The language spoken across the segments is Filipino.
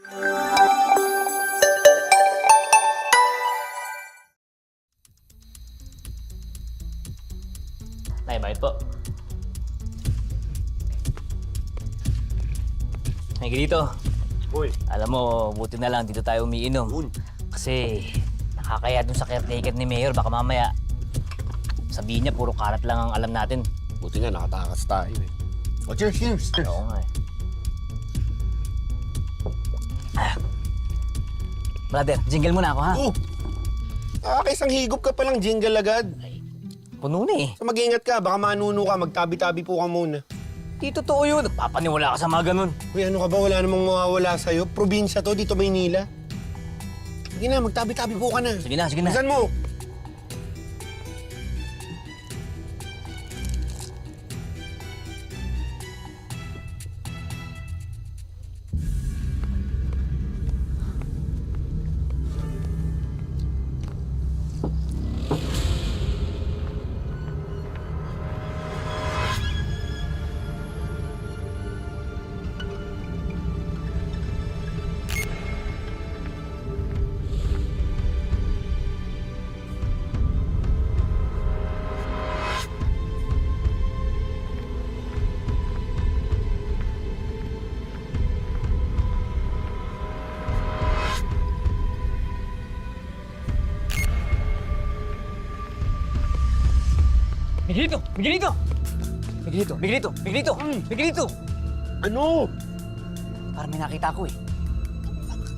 Nay, bayad po. Ay, ganito. Uy. Alam mo, buti na lang dito tayo umiinom. Yun. Kasi nakakaya dun sa caretaker ni Mayor. Baka mamaya sabihin niya puro karat lang ang alam natin. Buti nga, nakatakas tayo eh. O, cheers, cheers. Oo nga eh. Brother, jingle muna ako ha. Oh! Isang higop ka palang jingle agad. Puno na eh. So mag-iingat ka, baka manuno ka, magtabi-tabi po ka muna. Di totoo yun. Nagpapaniwala ka sa mga ganun. Uy, ano ka ba? Wala namang mawawala sa'yo. Probinsya to, dito Maynila. Sige na, magtabi-tabi po ka na. Sige na, sige na. Bilisan mo. Miguelito! Miguelito! Miguelito! Miguelito! Miguelito! Miguelito! Ano? Parang may nakita ko eh.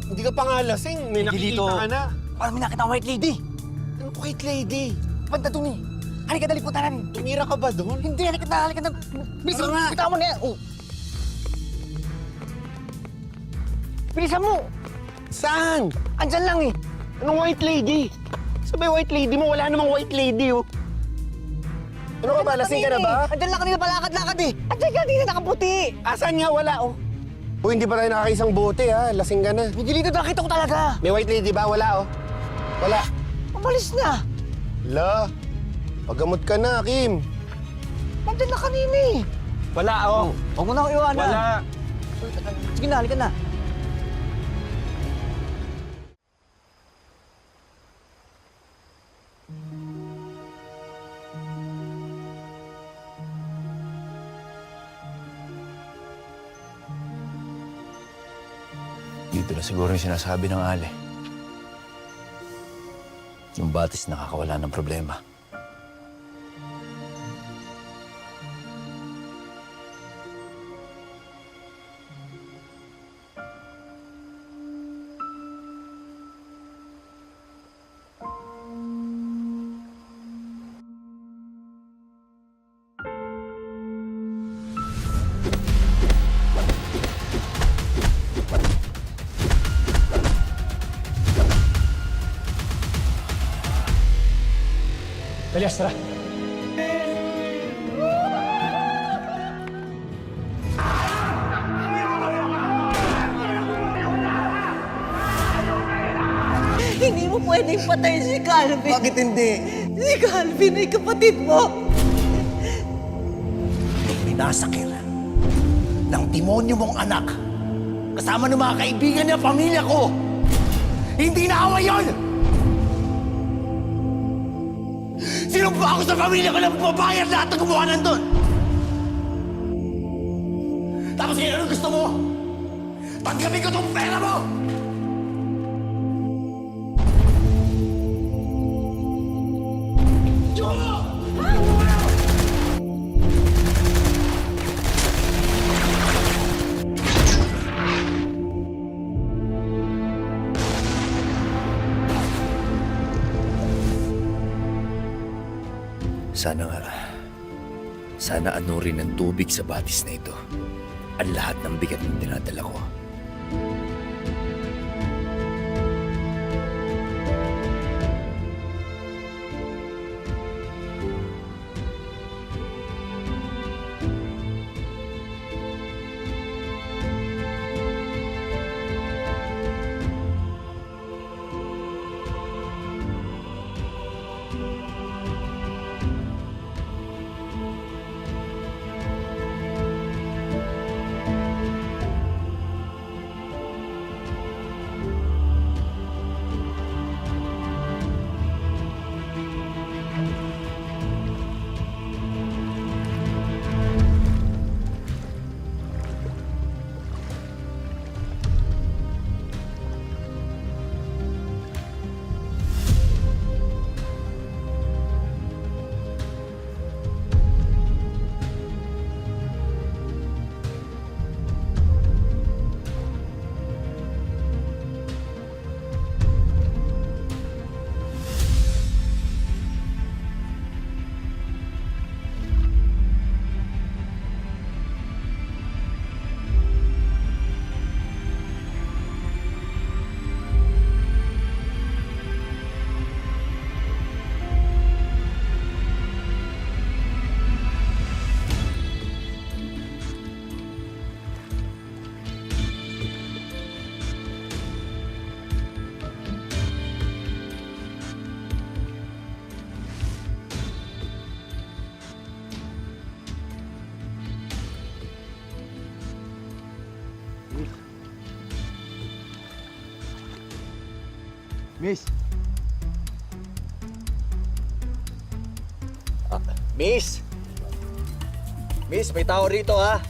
Hindi ka pa nga lasing. May Miguelito. nakikita ka na. Parang may nakita ang white lady. Ano white lady? Banda dun eh. Halika, dali punta natin. Tumira ka ba doon? Hindi, halika na, halika na. Bilisan Tara mo, nga. kita mo na yan. Oh. Bilisan mo! Saan? Andyan lang eh. Anong white lady? Sabi white lady mo, wala namang white lady oh. Ano ka ba? Lasing ka na ba? Andyan lang kanina palakad-lakad eh. Andyan ka, hindi na nakaputi. Asan nga? Wala oh. Uy, hindi pa tayo nakakaisang bote ha. Lasing ka na. Miguelito, nakita ko talaga. May white lady ba? Wala oh. Wala. Umalis na. La, pagamot ka na, Kim. Andyan na kanina eh. Wala oh. Huwag mo na ako iwanan. Wala. Sige na, halika na. Dito na siguro yung sinasabi ng Ale. Yung batis nakakawala ng problema. Elias, tara. Hindi mo pwedeng patayin si Calvin. Bakit hindi? Si Calvin ay kapatid mo. Pinasakir ng demonyo mong anak kasama ng mga kaibigan niya, pamilya ko. Hindi na awa yun! Sinumpa ako sa pamilya ko na magbabayad lahat ng gumawa nandun! Tapos ngayon, ano gusto mo? Tanggapin ko tong pera mo! Sana anurin ng tubig sa batis na ito ang lahat ng bigat ng dinadala ko. Miss. Miss! Miss, may tao rito ha.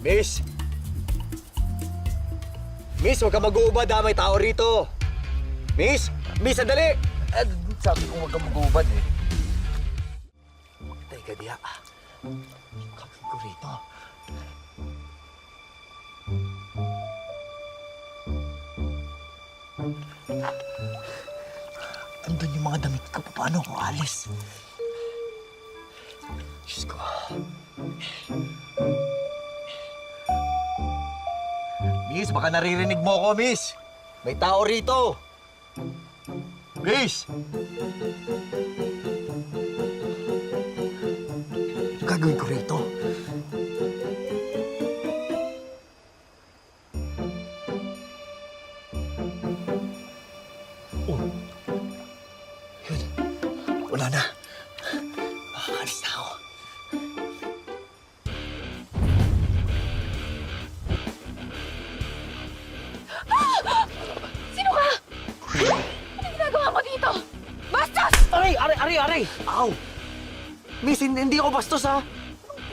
Miss! Miss, huwag ka mag-uubad ha. May tao rito. Miss! Miss, sandali! Sabi ko huwag ka mag-uubad eh. Teka, diya. Kapit ko rito. Andun yung mga damit ko. Paano ako alis? Diyos ko. Miss, baka naririnig mo ako, miss. May tao rito. Miss! Ano gagawin ko rito? Oh. Yun. Wala na. Makakalis na ako. Sino ka? Ano ginagawa mo dito? Bastos! Aray! Aw! Miss, hindi ako bastos ha.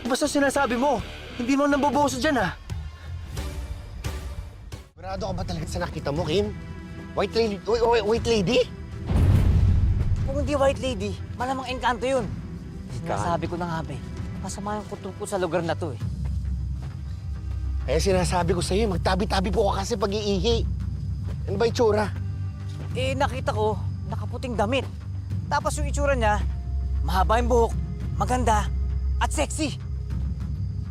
Basta sinasabi mo. Hindi mo namboboso dyan ha. Sigurado ka ba talaga sa nakita mo, Kim? White lady? White lady? Kung hindi white lady, malamang engkanto yun. Sinasabi ko na nga ba eh, masama yung kutob ko sa lugar na to eh. Kaya sinasabi ko sa'yo, magtabi-tabi po ka kasi pag-iihi. Ano ba yung tsura? Eh, nakita ko, nakaputing damit. Tapos yung itsura niya, mahaba yung buhok, maganda, at sexy.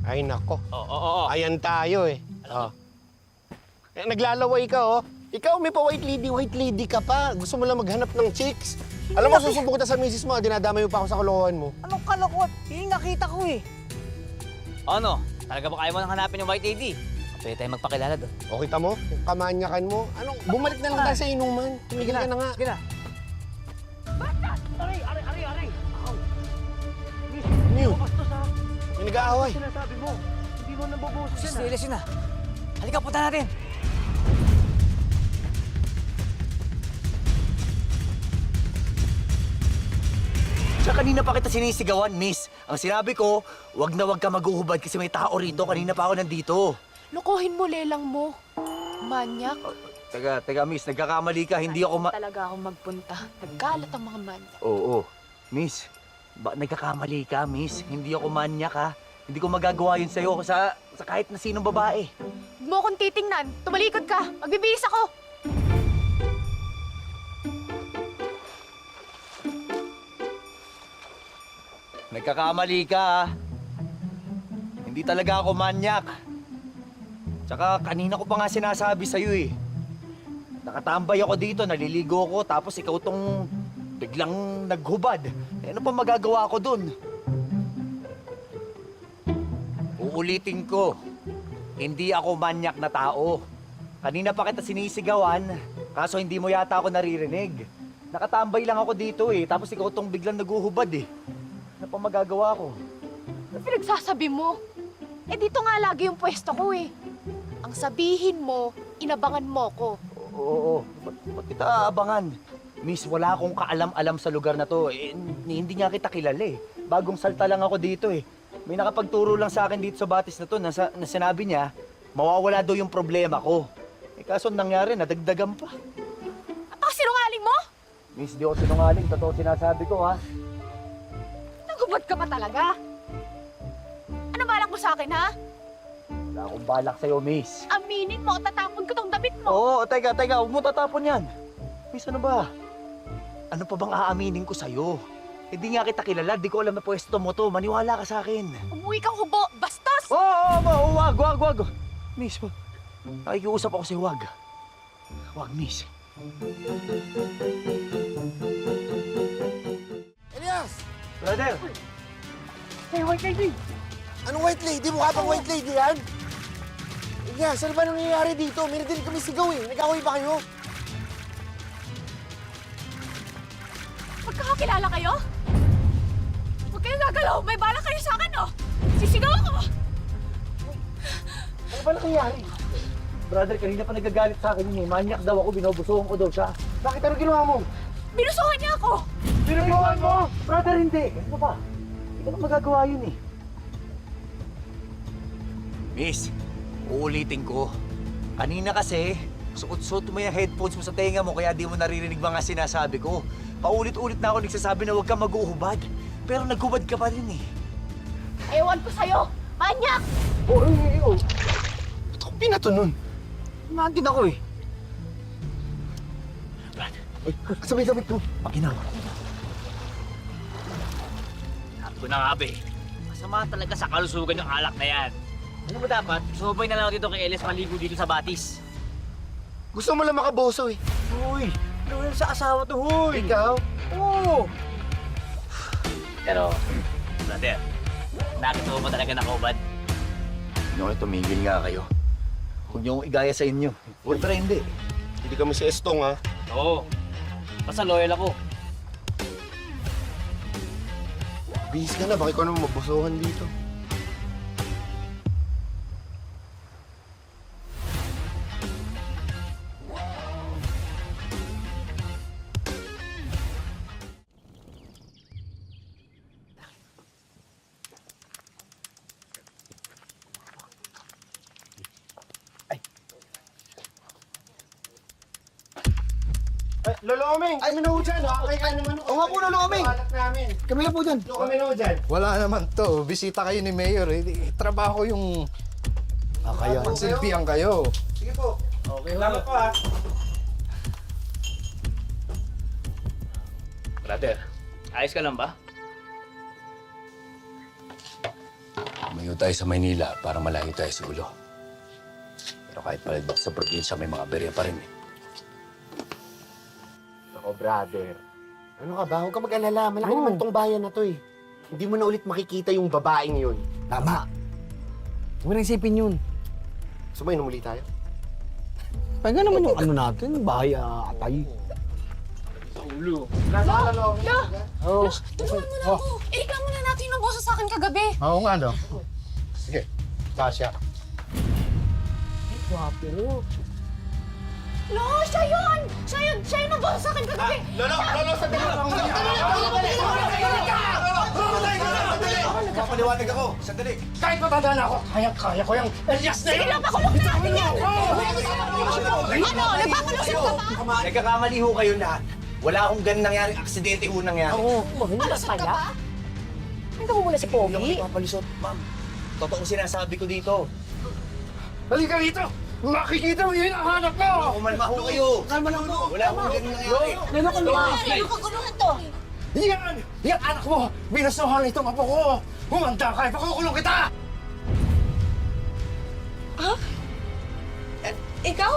Ay, nako. Oo. Ayan tayo eh. Oh. Eh, naglalaway ka, oh. Ikaw, may pa-white lady ka pa. Gusto mo lang maghanap ng chicks. Alam mo, susumbong kita sa misis mo, dinadamay mo pa ako sa kalokohan mo. Anong kalakot? Yung nakita ko eh. Ano? Talaga ba kaya mo nang hanapin yung white lady? Pwede tayo magpakilala doon. O kita mo, yung kamanyakan mo. Anong, bumalik na lang tayo sa inuman. Tumigil ka na nga. Sige na. Ano yun? May nag-aaway. Silis yun na. Halika, punta natin. Siya kanina pa kita sinisigawan, miss. Ang sinabi ko, wag na wag ka maghuhubad kasi may tao rito. Kanina pa ako nandito. Lokohin mo, lelang mo. Manyak. Teka, miss. Nagkakamali ka. Hindi ako Talaga akong magpunta. Nagkalat ang mga manyak. Oo. Miss, nagkakamali ka, miss. Hindi ako manyak, ha. Hindi ko magagawa yun sa'yo sa kahit na sinong babae. Huwag mo akong titingnan. Tumalikod ka. Magbibihis ako. Nagkakamali ka, ha. Hindi talaga ako manyak. Tsaka kanina ko pa nga sinasabi sa'yo, eh. Nakatambay ako dito, naliligo ko, tapos ikaw tong biglang naghubad. Eh, ano pa magagawa ko dun? Uulitin ko, hindi ako manyak na tao. Kanina pa kita sinisigawan, kaso hindi mo yata ako naririnig. Nakatambay lang ako dito eh, tapos ikaw tong biglang naguhubad eh. Ano pa magagawa ko? Ano pinagsasabi mo? Eh dito nga lagi yung pwesto ko eh. Ang sabihin mo, inabangan mo ko. Oo. Ba't kita aabangan? Miss, wala akong kaalam-alam sa lugar na to. Eh, hindi nga kita kilala eh. Bagong salta lang ako dito eh. May nakapagturo lang sa akin dito sa batis na to na sinabi niya, mawawala daw yung problema ko. Eh kaso nangyari, nadagdagan pa. Ang sinungaling mo? Miss, di ako sinungaling. Totoo sinasabi ko ha. Nagubad ka pa talaga? Ano balak mo sa akin, ha? Wala akong balak sa'yo, miss. Aminin mo, tatapon ko tong damit mo. Oo, teka. Huwag mo tatapon yan. Miss, ano ba? Ano pa bang aaminin ko sa'yo? Hindi nga kita kilala. Di ko alam na pwesto mo to. Maniwala ka sa akin. Umuwi kang hubo, bastos! Oo, wag. Miss, wag. Nakikiusap ako si Wag. Wag, miss. Elias! Brother! Hey, white lady! Anong white lady? Mukha bang white lady yan? Elias, ano ba nangyayari dito? Meron din kami sigaw eh. Nag-away ba kayo? Magkakakilala kayo? Huwag kayong gagalaw. May balak kayo sa akin, oh! Sisigaw ako! Ano ba nangyayari? Brother, kanina pa nagagalit sa akin yun eh. Manyak daw ako, binobusuhan ko daw siya. Bakit ano ginawa mo? Binusuhan niya ako! Binusuhan mo! Brother, hindi. Ano ba? Hindi ka na magagawa yun eh. Miss, uulitin ko. Kanina kasi, suot-suot mo yung headphones mo sa tenga mo kaya di mo naririnig mga sinasabi ko. Paulit-ulit na ako nagsasabi na huwag kang mag-uuhubad. Pero naghubad ka pa rin eh. Ewan ko sa'yo! Manyak! Ba't ako pinato nun? Naman din ako eh. Ay, sabay damit mo. Paginawa. Sabi ko na nga, be. Masama talaga sa kalusugan yung alak na yan. Ano ba dapat? Sumabay na lang ako dito kay Elias maligo dito sa batis. Gusto mo lang makaboso eh. Uy, ano yan sa asawa to, huy? Ikaw? Oo. Pero, brother, nakita mo ba talaga nakaubad? Ano kayo, tumigil nga kayo. Huwag niyo akong igaya sa inyo. Siyempre hindi. Hindi kami si Estong ha. Oo. Basta loyal ako. Bihis ka na, bakit ko naman mabusuhan dito? Lolo Omeng, kami na ho dyan. Nakakaya naman ho. Oo nga po, Lolo Omeng. Anak namin. Kami na po dyan. Kami na ho dyan. Wala naman to. Bisita kayo ni Mayor. Trabaho yung... Kaya silbihan kayo. Sige po. Okay, salamat po ha. Brother, ayos ka lang ba? Umayo tayo sa Maynila para malayo tayo sa gulo. Pero kahit palibak sa probinsya, may mga berya pa rin eh. Ako, brother. Ano ka ba? Huwag ka mag-alala. Malaki naman tong bayan na to eh. Hindi mo na ulit makikita yung babaeng yun. Tama. Huwag mo na isipin yun. Gusto mo inumuli tayo? Pahinga naman yung ano natin. Bahay atay. Nasa lolo. Oo. Tulungan mo na ako! Ireklamo na natin yung bosa sa akin kagabi! Oo nga, no? Sige. Tasya. No, siya yun! Siya yung nagbosa sa akin kagabi! Lolo! Lolo! Sandali! Nagpapaliwanag ako. Sandali. Kahit matanda na ako, kaya ko yung Elias na Sige lang, pakulong natin yan! Ano? Nagpapalusot ka ba? Nagkakamali ho kayo lahat. Wala akong ganun nangyari. Aksidente ho nangyari. Palusot ka ba? Tingnan mo muna si Pogi. Hindi ako papalisot, ma'am. Totoong sinasabi ko dito. Halika rito! Makikita mo yun ang hanap mo! Kumalma ho kayo. Kalma lang po. Wala akong ganun nangyari. Ano kaguluhan to? Yan anak mo! Binasuhan itong apo ko! Humanda ka! Ipakukulong kita! Ikaw?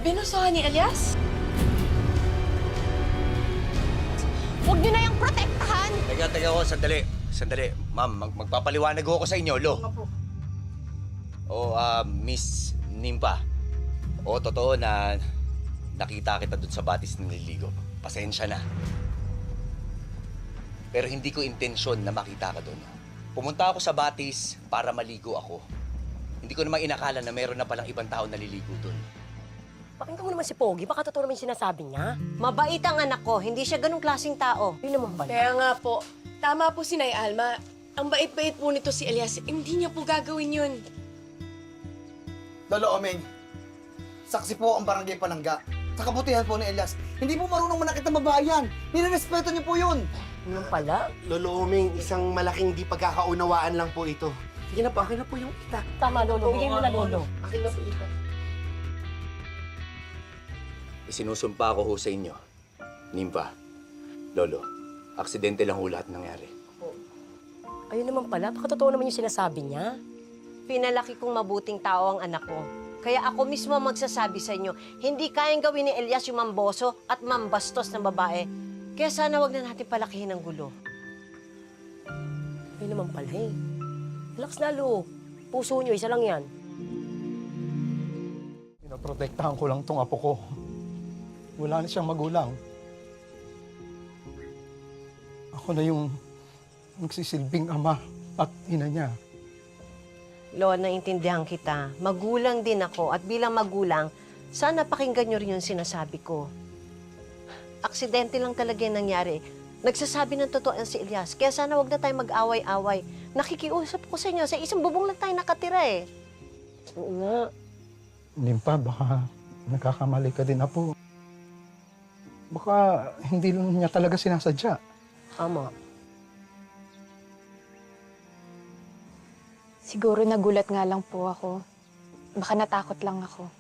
Binusuhan ni Elias? Huwag niyo na yung protektahan! Teka ko, sandali. Sandali. Ma'am, magpapaliwanag ho ako sa inyo, Lo. Miss Nimpa. Totoo na nakita kita doon sa batis ng nililigo. Pasensya na. Pero hindi ko intensyon na makita ka doon. Pumunta ako sa batis para maligo ako. Hindi ko naman inakala na meron na palang ibang tao naliligo doon. Pakinggan mo naman si Pogi, baka totoo naman yung sinasabi niya. Mabait ang anak ko, hindi siya ganong klaseng tao. Yun naman pala. Kaya nga po, tama po si Nay Alma. Ang bait-bait po nito si Elias. Hindi niya po gagawin yun. Lolo Omeng, saksi po ang barangay Palangga. Sa kabutihan po ni Elias. Hindi po marunong manakit ng babae yan. Nirerespeto niyo po yun. Yun pala. Lolo Omeng, isang malaking di pagkakaunawaan lang po ito. Sige na po, akin na po yung kita. Tama, Lolo. Bigay mo na, Lolo. Akin na po ito. Isinusumpa ko ho sa inyo. Nimpa, Lolo, aksidente lang ho lahat nangyari. Ayun naman pala, baka totoo naman yung sinasabi niya. Pinalaki kong mabuting tao ang anak ko. Kaya ako mismo magsasabi sa inyo, hindi kayang gawin ni Elias yung mamboso at mambastos ng babae. Kaya sana wag na natin palakihin ang gulo. Ayun naman pala eh. Relax na, Lo. Puso nyo, isa lang yan. Pinoprotektahan ko lang tong apo ko. Wala na siyang magulang. Ako na yung nagsisilbing ama at ina niya. Lo, naintindihan kita. Magulang din ako at bilang magulang, sana pakinggan nyo rin yung sinasabi ko. Aksidente lang talaga yung nangyari. Nagsasabi ng totoo si Elias, kaya sana wag na tayo mag-away-away. Nakikiusap ko sa inyo, sa isang bubong lang tayo nakatira eh. Oo nga. Limpa, baka nagkakamali ka din, Apo. Baka hindi lang niya talaga sinasadya. Ama. Siguro nagulat nga lang po ako. Baka natakot lang ako.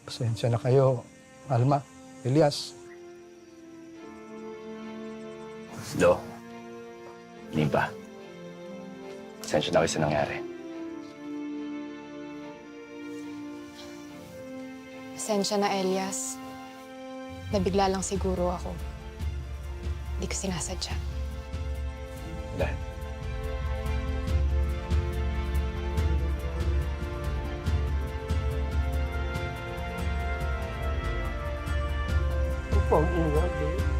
Pasensya na kayo, Alma, Elias. Lo, Limpa, pasensya na kayo sa nangyari. Pasensya na, Elias. Nabigla lang siguro ako. Hindi ko sinasadya. Wala. Pag-ingat eh.